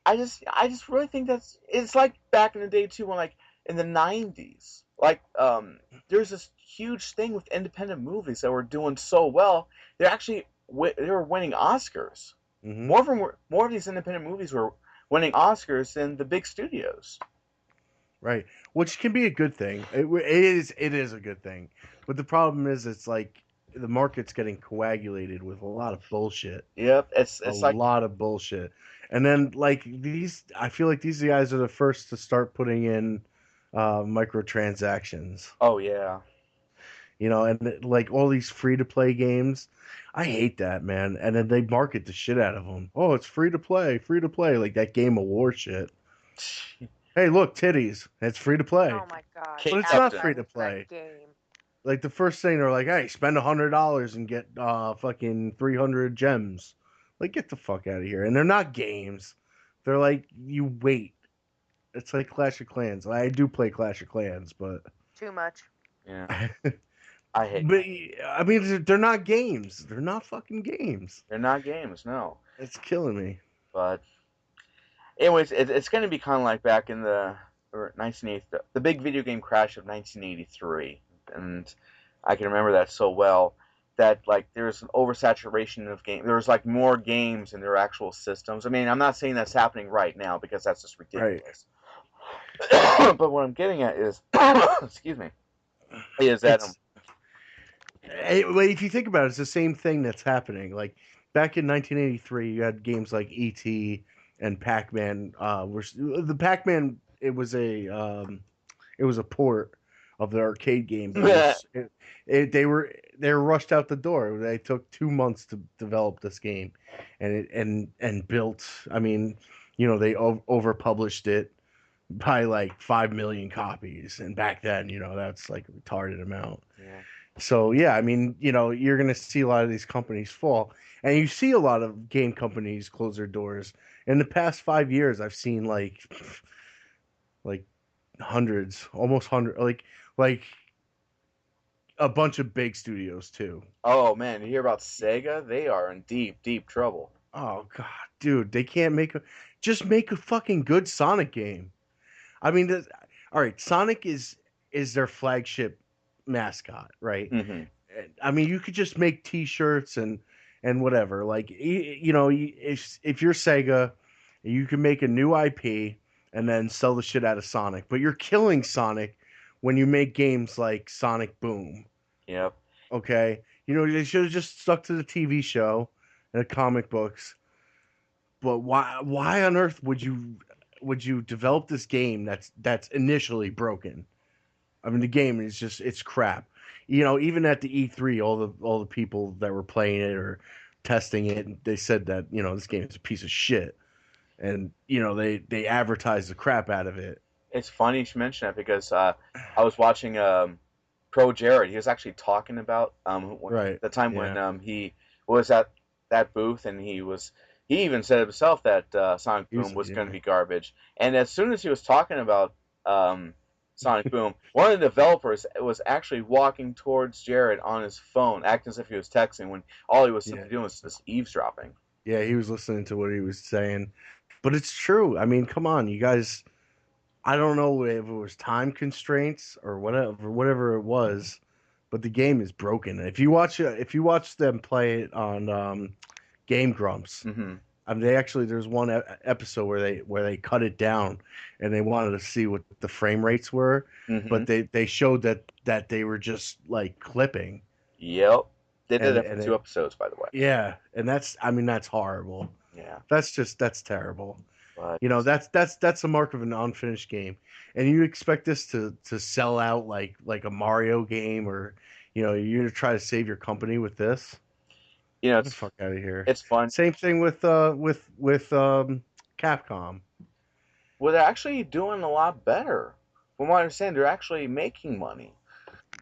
I just really think it's like back in the day too, when like in the '90s, like there's this huge thing with independent movies that were doing so well. They're actually they were winning Oscars. Hmm. More of these independent movies were winning Oscars than the big studios. Right, which can be a good thing. It is a good thing, but the problem is it's like the market's getting coagulated with a lot of bullshit, Yep, a it's like lot of bullshit, and then like these, I feel like these guys are the first to start putting in microtransactions, oh yeah. and like all these free to play games. I hate that, man. And then they market the shit out of them. Oh, it's free to play, like that Game of War shit. Hey, look, titties. It's free to play. Oh my god. Kate But it's Adam not Upton. free to loves that play. game. Like the first thing they're like, hey, spend $100 and get fucking 300 gems. Like, get the fuck out of here. And they're not games. They're like, you wait. It's like Clash of Clans. I do play Clash of Clans, but Too much. Yeah, I hate. but I mean, they're not games. They're not fucking games. They're not games, no. It's killing me. But anyways, it's going to be kind of like back in the 1980, the big video game crash of 1983, and I can remember that so well. That like there's an oversaturation of games. There's like more games in their actual systems. I mean, I'm not saying that's happening right now because that's just ridiculous. But what I'm getting at is, excuse me, is that Well, if you think about it, it's the same thing that's happening. Like back in 1983, you had games like E.T. and Pac-Man. The Pac-Man, it was a port of the arcade game. They were rushed out the door. They took 2 months to develop this game, and built. I mean, they over published it by like 5 million copies, and back then, that's like a retarded amount. yeah. So yeah, I mean, you're gonna see a lot of these companies fall, and you see a lot of game companies close their doors. In the past 5 years, I've seen like hundreds, almost hundred, like a bunch of big studios too. Oh man, you hear about Sega? They are in deep, deep trouble. Oh god, dude, they can't just make a fucking good Sonic game. I mean, all right, Sonic is their flagship mascot, right? Mm-hmm. I mean, you could just make T-shirts and whatever. Like, if you're Sega, you can make a new IP and then sell the shit out of Sonic. But you're killing Sonic when you make games like Sonic Boom. Yep. Okay, they should have just stuck to the TV show and the comic books. But why on earth would you develop this game that's initially broken? I mean, the game is it's crap. Even at the E3, all the people that were playing it or testing it, they said that this game is a piece of shit, and they advertised the crap out of it. It's funny you should mention that because I was watching Pro Jared. He was actually talking about Right. the time Yeah. when he was at that booth, and he even said himself that Sonic Boom was going to be garbage. And as soon as he was talking about Sonic Boom, one of the developers was actually walking towards Jared on his phone, acting as if he was texting, when all he was simply doing was just eavesdropping. Yeah, he was listening to what he was saying, but it's true. I mean, come on, you guys. I don't know if it was time constraints or whatever it was, but the game is broken. If you watch them play it on Game Grumps, Mm-hmm. I mean, there's one episode where they cut it down, and they wanted to see what the frame rates were, Mm-hmm. but they showed that they were just like clipping. Yep. They did it And for 2 episodes, by the way. Yeah, and that's horrible. Yeah. That's terrible. But that's the mark of an unfinished game. And you expect this to sell out like a Mario game, or you're gonna try to save your company with this? Get the it's fuck out of here. it's fun. Same thing with Capcom. Well, they're actually doing a lot better. From what I understand, they're actually making money.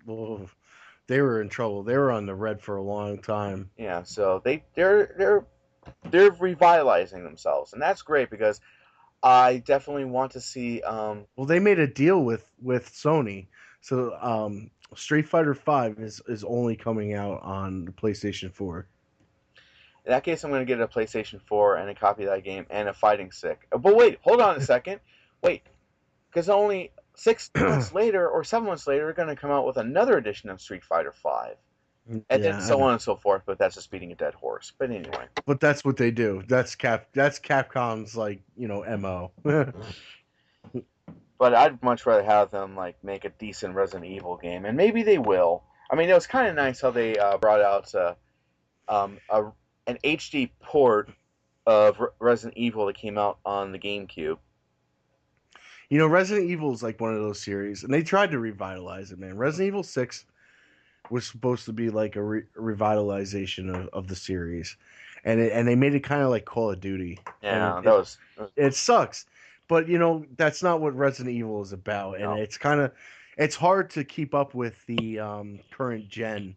Well, they were in trouble. They were on the red for a long time. Yeah, so they're revitalizing themselves, and that's great because I definitely want to see. Well, they made a deal with Sony, so Street Fighter V is only coming out on the PlayStation 4. In that case, I'm going to get a PlayStation 4 and a copy of that game and a fighting stick. But wait, hold on a second. Wait, because only 6 months later or 7 months later, they're going to come out with another edition of Street Fighter V. And then so on and so forth, but that's just beating a dead horse. But anyway. But that's what they do. That's Capcom's MO. But I'd much rather have them make a decent Resident Evil game, and maybe they will. I mean, it was kind of nice how they brought out an HD port of Resident Evil that came out on the GameCube. Resident Evil is like one of those series, and they tried to revitalize it, man. Resident Evil 6 was supposed to be like a revitalization of the series, and they made it kind of like Call of Duty. Yeah, it sucks, but that's not what Resident Evil is about, and it's hard to keep up with the current gen,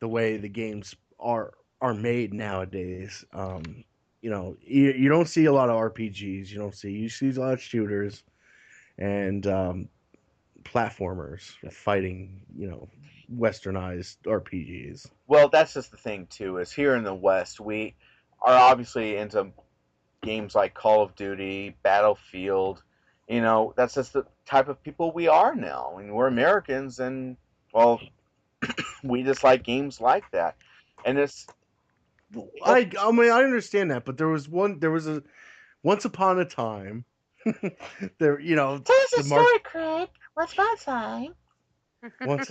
the way the games are made nowadays. You don't see a lot of RPGs. You see a lot of shooters and platformers, fighting, westernized RPGs. Well, that's just the thing too. Is here in the West, we are obviously into games like Call of Duty, Battlefield. That's just the type of people we are now. I mean, we're Americans, and well, we just like games like that. And it's. I mean, I understand that, but there was a once upon a time. There, Tell us a story, Craig. Once upon a time. Once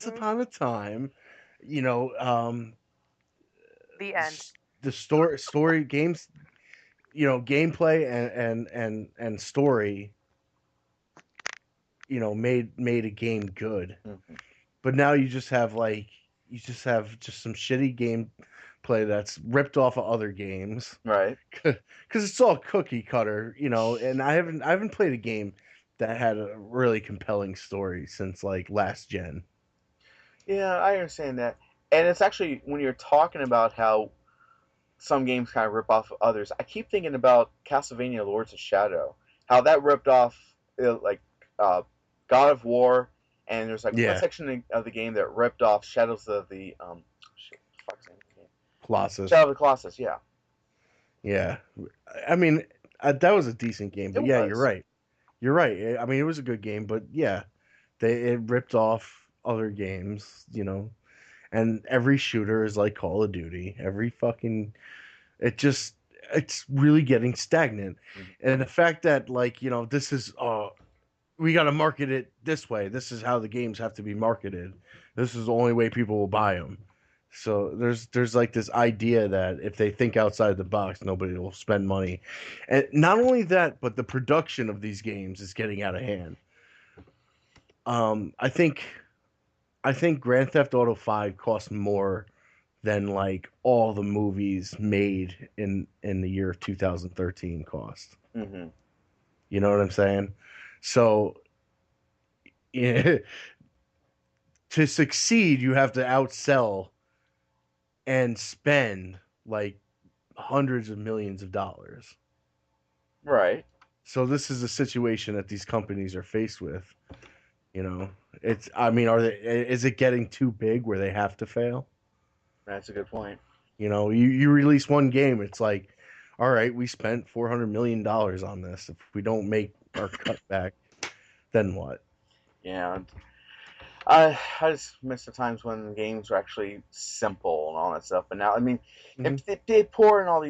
upon a time, the end. The story games, gameplay and story, made a game good. Mm-hmm. But now you just have some shitty gameplay that's ripped off of other games, right? Because it's all cookie cutter, and I haven't played a game that had a really compelling story since last gen. Yeah, I understand that. And it's actually, when you're talking about how some games kind of rip off others, I keep thinking about Castlevania Lords of Shadow. How that ripped off God of War, and there's one section of the game that ripped off Shadows of the Colossus. Shadow of the Colossus, yeah. Yeah. I mean, that was a decent game, but you're right. You're right. I mean, it was a good game, but yeah, it ripped off other games, and every shooter is like Call of Duty. It's really getting stagnant. Mm-hmm. And the fact that this is, we got to market it this way. This is how the games have to be marketed. This is the only way people will buy them. So there's this idea that if they think outside the box, nobody will spend money. And not only that, but the production of these games is getting out of hand. I think Grand Theft Auto 5 cost more than all the movies made in the year of 2013 cost. Mm-hmm. You know what I'm saying? So to succeed, you have to outsell and spend hundreds of millions of dollars. Right. So this is a situation that these companies are faced with. Is it getting too big where they have to fail? That's a good point. You release one game, it's all right, we spent $400 million on this. If we don't make our cut back, then what? Yeah. I just miss the times when games were actually simple and all that stuff. But now, I mean, if they pour in all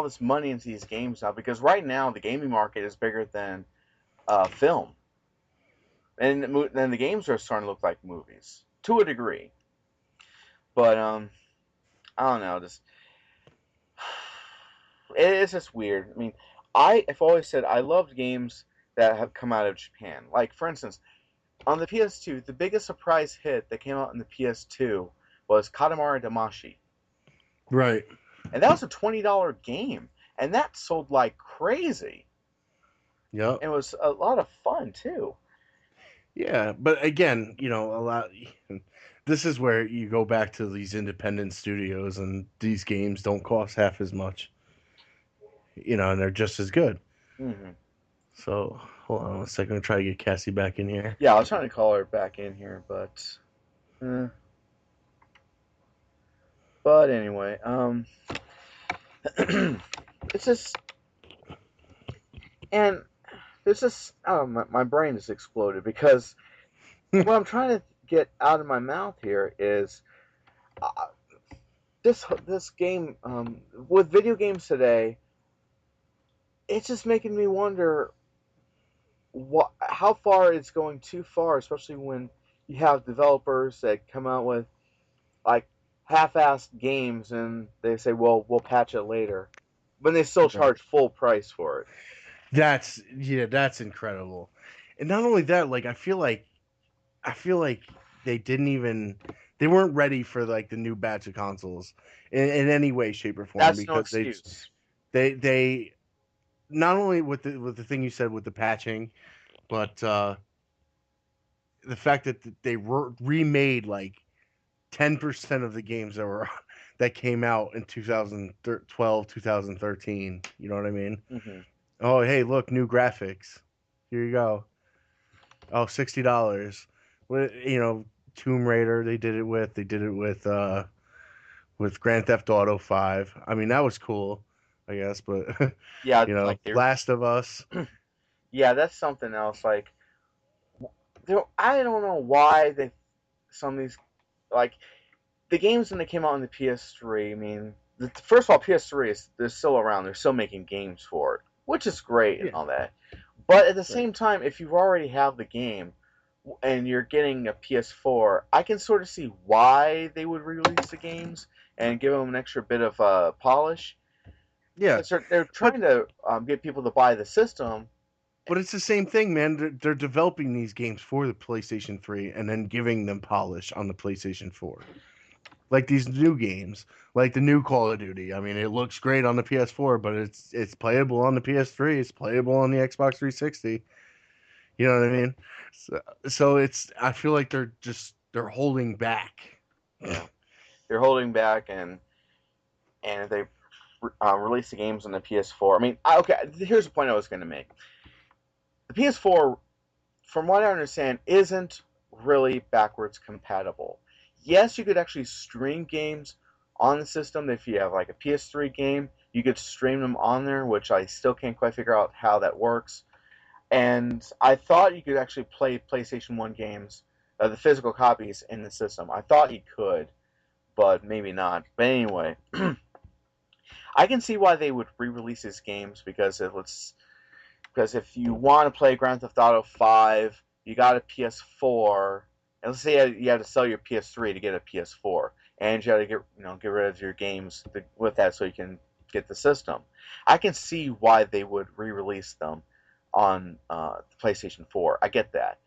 this money into these games now, because right now the gaming market is bigger than film, and then the games are starting to look like movies to a degree. But I don't know, it's just weird. I mean, I've always said I loved games that have come out of Japan. Like, for instance, on the PS2, the biggest surprise hit that came out in the PS2 was Katamari Damacy. Right. And that was a $20 game. And that sold like crazy. Yep. And it was a lot of fun, too. Yeah, but again, a lot. This is where you go back to these independent studios, and these games don't cost half as much. And they're just as good. Mm-hmm. So hold on a second. I'm try to get Cassie back in here. Yeah, I was trying to call her back in here, but. But anyway, it's just. And there's just. Oh, my brain just exploded because what I'm trying to get out of my mouth here is this game with video games today. It's just making me wonder how far it's going too far, especially when you have developers that come out with like half-assed games and they say, "Well, we'll patch it later," but they still charge full price for it. That's incredible. And not only that, like I feel like they weren't ready for like the new batch of consoles in any way, shape, or form. That's because no excuse. they not only with the thing you said with the patching, but the fact that they remade like 10% of the games that came out in 2012, 2013. You know what I mean? Mm-hmm. Oh, hey, look, new graphics. Here you go. Oh, $60. Tomb Raider. They did it with Grand Theft Auto 5. I mean, that was cool, I guess. But yeah, like Last of Us. Yeah, that's something else. Like, I don't know why some of these like the games when they came out on the PS3. I mean, first of all, PS3 they're still around. They're still making games for it, which is great and all that. But at the same time, if you already have the game and you're getting a PS4, I can sort of see why they would release the games and give them an extra bit of polish. Yeah, they're trying to get people to buy the system. But it's the same thing, man. They're developing these games for the PlayStation 3 and then giving them polish on the PlayStation 4. Like these new games, like the new Call of Duty. I mean, it looks great on the PS4, but it's playable on the PS3. It's playable on the Xbox 360. You know what I mean? So I feel like they're holding back. Yeah, they're holding back, and if they release the games on the PS4, I mean, okay. Here's the point I was going to make. The PS4, from what I understand, isn't really backwards compatible. Yes, you could actually stream games on the system. If you have like a PS3 game, you could stream them on there, which I still can't quite figure out how that works. And I thought you could actually play PlayStation 1 games, the physical copies in the system. I thought you could, but maybe not. But anyway, I can see why they would re-release these games because if you want to play Grand Theft Auto 5, you got a PS4, and let's say you had to sell your PS3 to get a PS4, and you had to get rid of your games with that so you can get the system. I can see why they would re-release them on the PlayStation 4. I get that.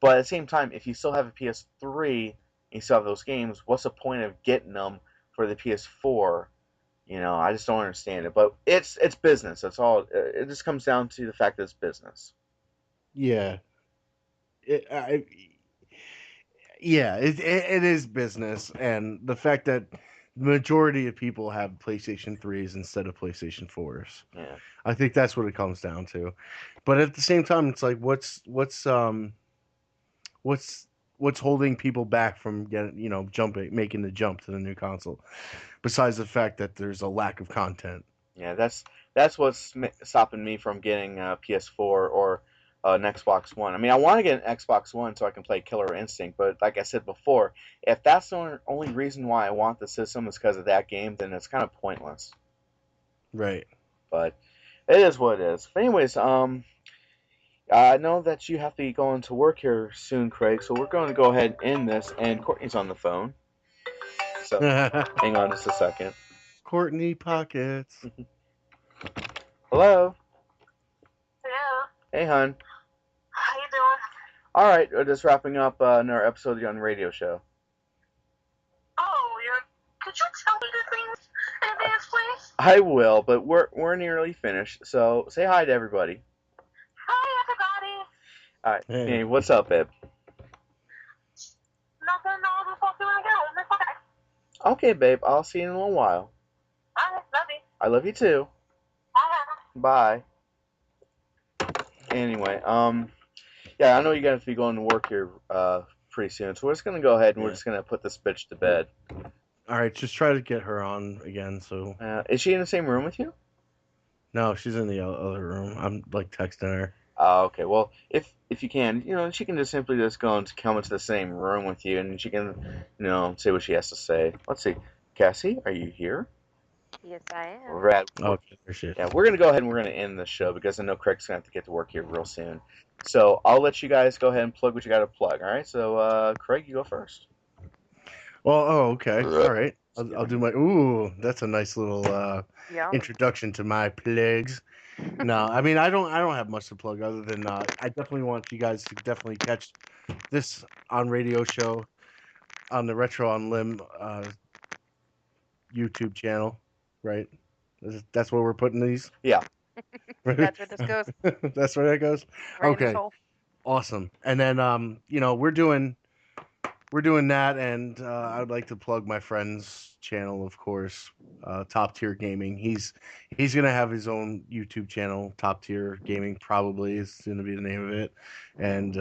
But at the same time, if you still have a PS3 and you still have those games, what's the point of getting them for the PS4? I just don't understand it. But it's business. That's all. It just comes down to the fact that it's business. Yeah. It is business, and the fact that the majority of people have PlayStation 3s instead of PlayStation 4s. Yeah. I think that's what it comes down to. But at the same time, it's like what's holding people back from making the jump to the new console, besides the fact that there's a lack of content. Yeah, that's what's stopping me from getting a PS4 or an Xbox One. I mean, I want to get an Xbox One so I can play Killer Instinct, but like I said before, if that's the only reason why I want the system is because of that game, then it's kind of pointless. Right. But it is what it is. But anyways, I know that you have to be going to work here soon, Craig, so we're going to go ahead and end this, and Courtney's on the phone. So hang on just a second. Courtney Pockets. Hello. Hello. Hey, hon. How you doing? All right, we're just wrapping up another episode of the UnRadio Show. Oh, could you tell me the things in advance, please? I will, but we're nearly finished. So say hi to everybody. Hi, everybody. All right. Hey. Hey, what's up, babe? Nothing. I'll just talk to you when I get home. It's okay. Okay, babe. I'll see you in a little while. All right, love you. I love you too. Bye. Bye. Anyway, yeah, I know you guys be going to work here pretty soon, so we're just gonna go ahead and we're just gonna put this bitch to bed. All right, just try to get her on again. So Is she in the same room with you? no, she's in the other room. I'm like texting her. Okay. Well, if you can, she can just simply just go and come into the same room with you, and she can, say what she has to say. Let's see, Cassie, are you here? Yes, I am. Rad. Okay, there she is. Yeah, we're gonna go ahead and we're gonna end the show because I know Craig's gonna have to get to work here real soon. So I'll let you guys go ahead and plug what you got to plug. All right. So Craig, you go first. Well, okay, all right. I'll do my. Ooh, that's a nice little Yeah. introduction to my plugs. No, I mean I don't have much to plug other than I definitely want you guys to definitely catch this on radio show on the Retro Unlim YouTube channel, right? That's where we're putting these. Yeah. That's where this goes. That's where that goes. Right in Okay. this hole. Awesome. And then we're doing that, and I'd like to plug my friend's channel, of course, Top Tier Gaming. He's gonna have his own YouTube channel, Top Tier Gaming, probably is gonna be the name of it, and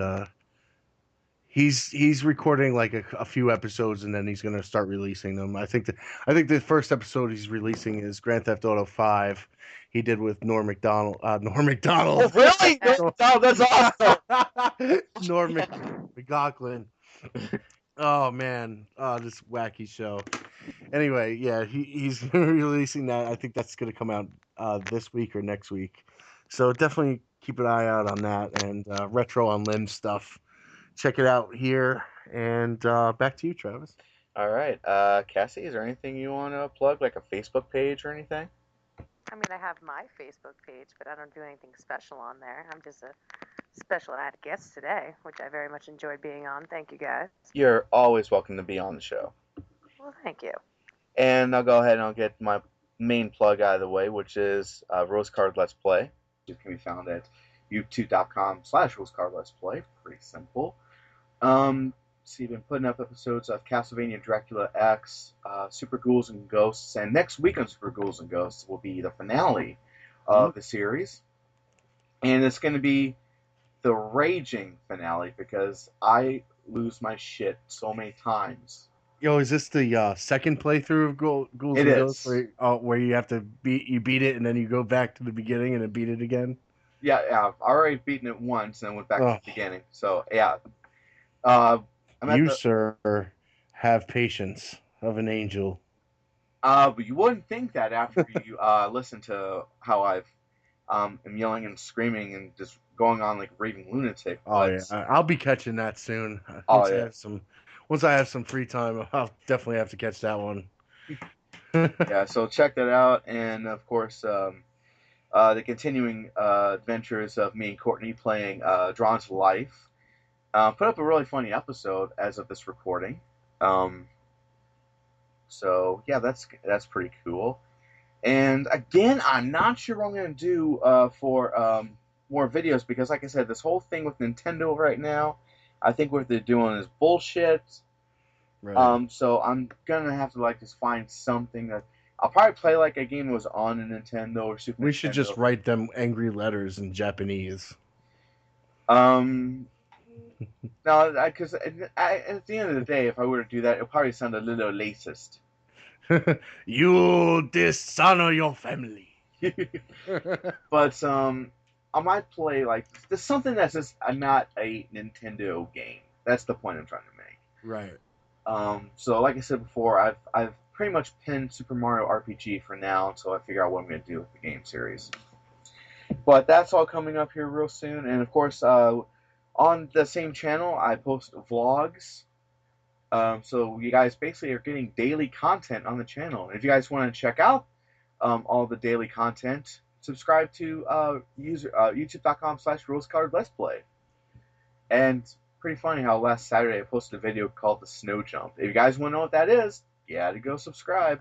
he's recording like a few episodes, and then he's gonna start releasing them. I think the first episode he's releasing is Grand Theft Auto 5. He did with Norm Macdonald. Oh, really? Oh, that's awesome. Norm McLaughlin. Oh man, this wacky show. Anyway, yeah, he's releasing that. I think that's gonna come out this week or next week. So definitely keep an eye out on that and Retro Unlim stuff. Check it out here, and back to you, Travis. All right. Cassie, is there anything you want to plug, like a Facebook page or anything? I mean, I have my Facebook page, but I don't do anything special on there. I'm just a special ad guest today, which I very much enjoyed being on. Thank you, guys. You're always welcome to be on the show. Well, thank you. And I'll go ahead and I'll get my main plug out of the way, which is Rosecard Let's Play. It can be found at youtube.com/Rosecard Let's Play. Pretty simple. So you've been putting up episodes of Castlevania Dracula X, Super Ghouls and Ghosts, and next week on Super Ghouls and Ghosts will be the finale of the series. And it's going to be the raging finale because I lose my shit so many times. Yo, is this the second playthrough of Ghouls It and is. Ghosts where you have to beat it and then you go back to the beginning and then beat it again? Yeah, I've already beaten it once and went back to the beginning. So, yeah. You, sir, have patience of an angel. But you wouldn't think that after you listen to how I've am yelling and screaming and just going on like raving lunatic. Oh yeah, I'll be catching that soon. Once I have some free time, I'll definitely have to catch that one. Yeah, so check that out, and of course, the continuing adventures of me and Courtney playing Drawn to Life. Put up a really funny episode as of this recording. So yeah, that's pretty cool. And again, I'm not sure what I'm gonna do for more videos because, like I said, this whole thing with Nintendo right now, I think what they're doing is bullshit. Right. So I'm gonna have to just find something that I'll probably play like a game that was on a Nintendo or Super Nintendo. We should just write them angry letters in Japanese. No, because at the end of the day, if I were to do that, it would probably sound a little racist. You dishonor your family. But I might play there's something that's just not a Nintendo game. That's the point I'm trying to make. Right. So like I said before, I've pretty much pinned Super Mario RPG for now until I figure out what I'm going to do with the game series. But that's all coming up here real soon, and of course, on the same channel, I post vlogs. So you guys basically are getting daily content on the channel. And if you guys want to check out all the daily content subscribe to youtube.com/rosecolored let's play. And pretty funny how last Saturday I posted a video called the snow jump. If you guys want to know what that is, you gotta go subscribe.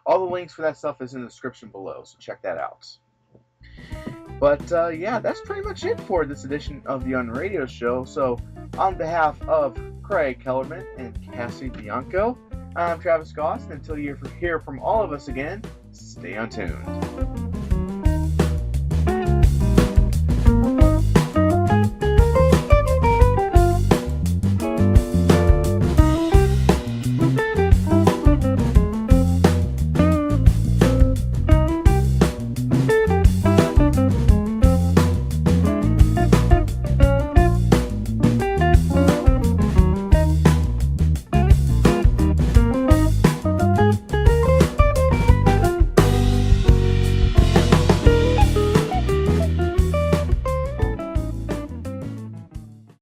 All the links for that stuff is in the description below, so check that out. But yeah, that's pretty much it for this edition of the UnRadio Show. So on behalf of Craig Kellerman and Cassie Bianco, I'm Travis Goss, and until you hear from all of us again, stay untuned.